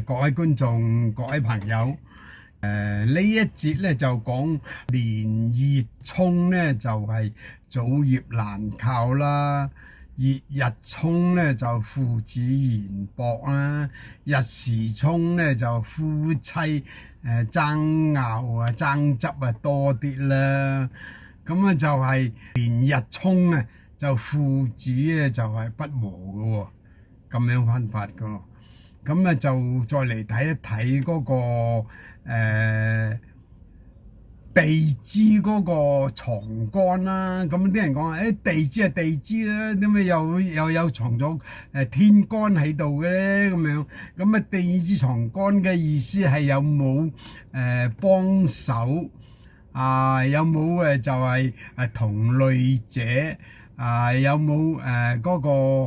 各位觀眾、各位朋友，呢一節咧就講連熱沖咧就係祖業難靠啦，熱日沖咧就父子緣薄啦，日時沖咧就夫妻爭拗啊爭執啊多啲啦。咁啊就係連日沖啊就父子咧就係不和嘅喎，咁樣分法嘅咯。咁啊就再嚟睇一睇嗰個地支嗰個藏干啦。咁啲人講話地支係地支啦，點解又有藏咗天干喺度嘅咧？咁樣咁啊地支藏干嘅意思係有冇幫手啊？有冇就係同類者啊？有冇嗰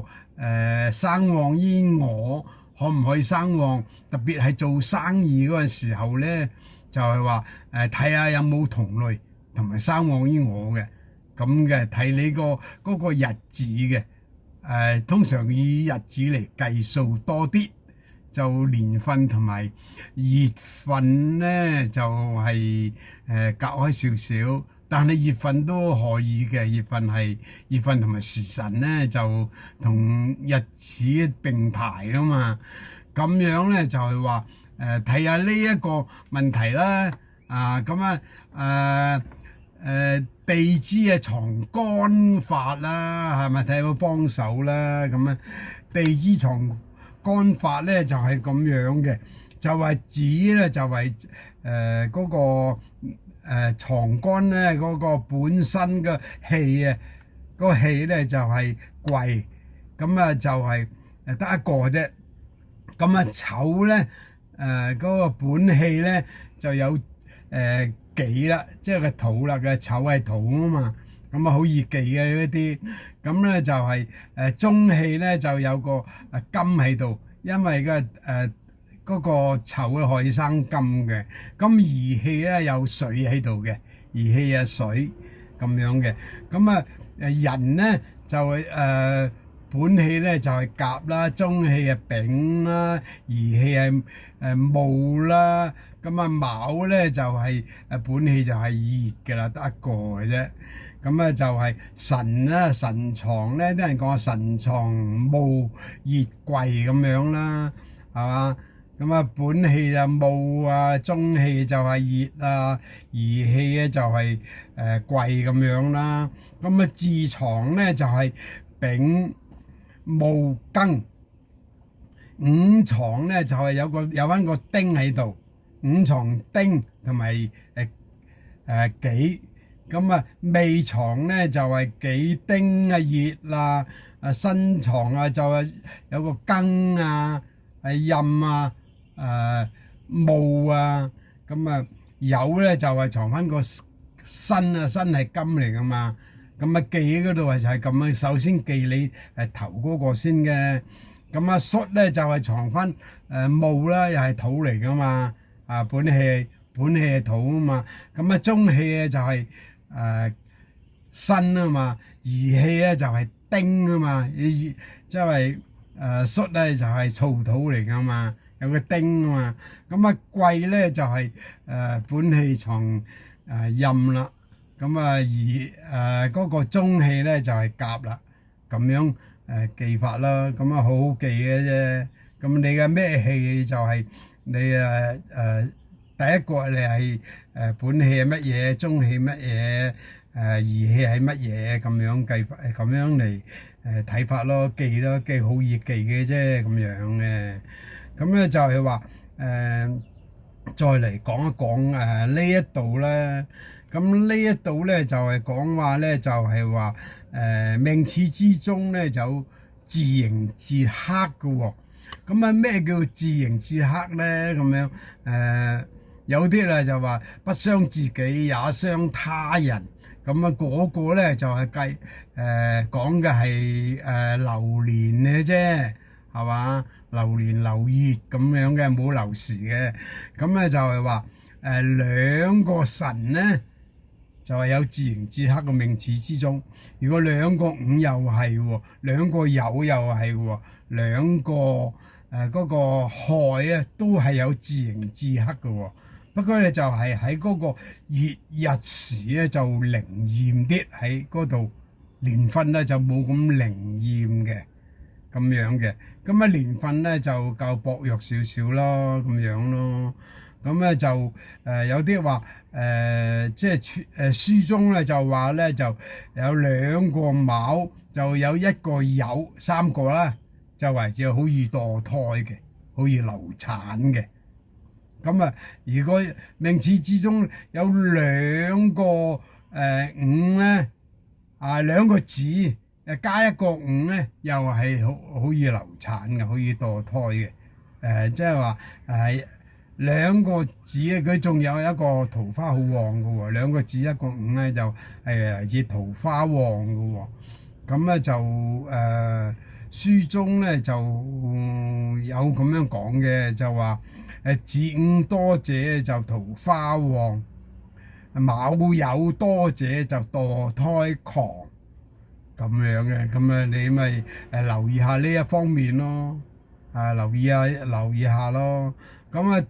個生旺於我？可唔可以生旺？特別係做生意嗰陣時候咧，就係話睇下有冇同類同埋生旺於我嘅咁嘅，睇你嗰個日子嘅通常以日子嚟計數多啲，就年份同埋月份咧就係隔開少少。但係月份都可以嘅，月份同埋時辰咧就同日子並排啊嘛。咁樣咧就係話睇下呢一個問題啦。地支嘅藏干法啦，係咪睇下個幫手啦？咁啊地支藏干法咧就係咁樣嘅，就係指咧就係嗰個藏干咧嗰個本身嘅氣啊，嗰個氣咧就係貴，咁啊就係得一個啫。咁啊丑咧嗰個本氣咧就有己啦，即係個土啦嘅，丑係土啊嘛，咁啊好易記嘅呢啲。咁咧就係中氣咧就有個金喺度，因為嗰個丑咧可以生金嘅。咁兒氣咧有水喺度嘅，兒氣啊水咁樣嘅。咁啊人咧就係本氣咧就係甲啦，中氣係丙啦，兒氣係戊啦。咁啊卯咧就係本氣就係熱嘅啦，得一個嘅啫。咁啊就係辰啦，辰藏咧，啲人講辰藏戊熱癸咁樣啦，係嘛？咁啊本氣就戊啊，中氣就係熱啊，兒氣咧就係癸咁樣啦。咁啊巳藏咧就係丙戊庚，午藏咧就係有返個丁喺度，午藏丁同埋己。咁啊未藏咧就係己丁啊熱啦，申藏啊就係有個庚啊壬啊戊啊。咁啊酉咧就係藏翻個申啊，申係金嚟噶嘛。咁啊忌嗰度就係咁樣，首先忌你頭嗰個先嘅。咁啊戌咧就係藏翻戊啦，又係土嚟噶嘛。本氣係土啊嘛。咁啊中氣咧就係申啊嘛，兒氣咧就係丁啊嘛。即係戌咧就係燥土嚟噶嘛，有個丁啊嘛。咁啊癸咧就係本氣藏壬啦。咁啊而嗰個中氣咧就係甲啦，咁樣記法啦。咁啊好好記嘅啫。咁你嘅咩氣就係你第一個你係本氣係乜嘢，中氣乜嘢，兒氣係乜嘢，咁樣計法，咁樣嚟睇法咯，記咯，記好易記嘅啫，咁樣嘅。咁咧就係話再嚟講一講呢一度咧。咁呢一度咧就係講話咧，就係話命次之中咧有自刑自克嘅喎。咁啊咩叫自刑自克咧？咁樣有啲咧就話不傷自己也傷他人。咁啊嗰個咧就係計講嘅係流年嘅啫，係嘛？流年流月咁樣嘅，冇流時嘅。咁咧就係話兩個神咧就係有自刑自克嘅命次之中。如果兩個午又係喎，兩個酉又係喎，兩個嗰個亥咧都係有自刑自克嘅喎。不過咧就係喺嗰個月日時咧就靈驗啲，喺嗰度年份咧就冇咁靈驗嘅咁樣嘅。咁啊年份咧就夠薄弱少少咯，咁樣咯。咁咧就有啲話即係書中咧就話咧就有兩個卯，就有一個酉，三個啦，就為之好易墮胎嘅，好易流產嘅。咁啊，如果名次之中有兩個午咧，兩個子加一個午咧，又係好易流產嘅，好易墮胎嘅。即係話兩個子咧，佢仲有一個桃花好旺嘅喎。兩個子一個午咧，就係似桃花旺嘅喎。咁咧就書中咧就有咁樣講嘅，就話子午多者就桃花旺，卯酉多者就墮胎狂咁樣嘅。咁啊你咪留意下呢一方面咯，留意下咯。咁啊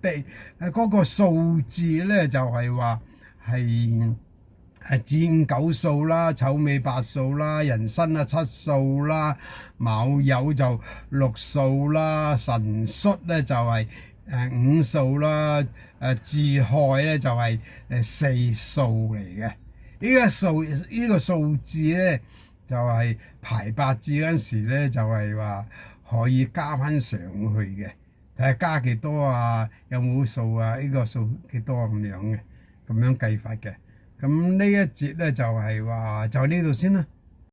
嗰個數字咧就係話係子午九數啦，丑未八數啦，亥七數啦，卯酉就六數啦，辰戌咧就係五數啦，巳亥咧就係四數嚟嘅。呢個數字咧就係排八字嗰陣時咧就係話可以加翻上去嘅，睇下加幾多啊，有冇數啊？呢個數幾多咁樣嘅，咁樣計法嘅。咁呢一節咧就係話就呢度先啦。